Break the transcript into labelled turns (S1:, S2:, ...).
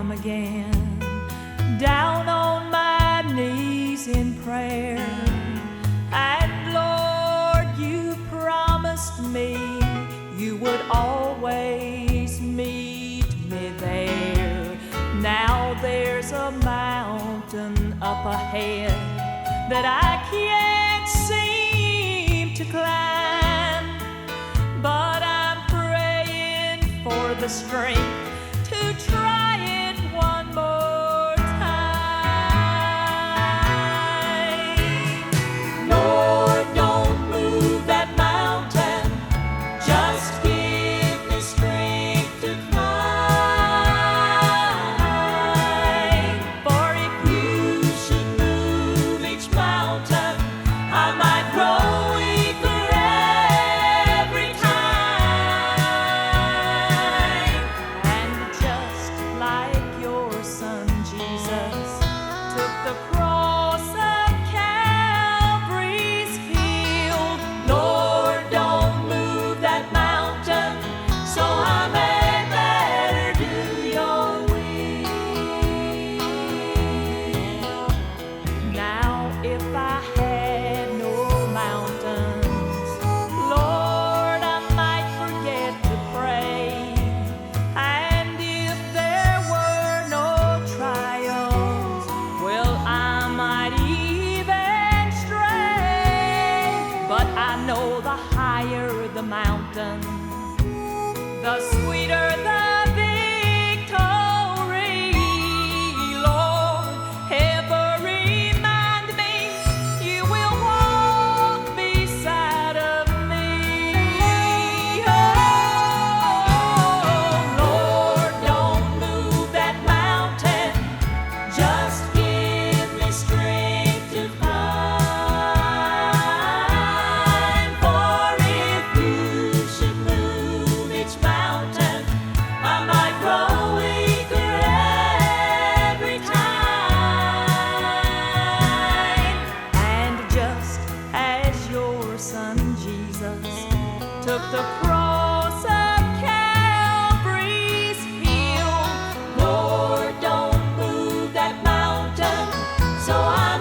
S1: time again, down on my knees in prayer. And Lord, you promised me you would always meet me there. Now there's a mountain up ahead that I can't seem to climb, but I'm praying for the strength to try it one more time. Lord, don't move that mountain, just give me strength to climb. For if you should move each mountain, I might grow weaker every time. And just like your son Jesus took the cross of Calvary's field, Lord, don't move that mountain, so I may better do your will. Now if I had no mountains, Lord, I might forget to pray. And if there were no trials, well, I might even stray. But I know the higher the mountain, the sweeter the victory. Lord, ever remind me you will walk beside of me. Oh, Lord, don't move that mountain, just give me strength to climb. For if you should move each mountain, I might grow weaker every time. And just as your son Jesus took the cross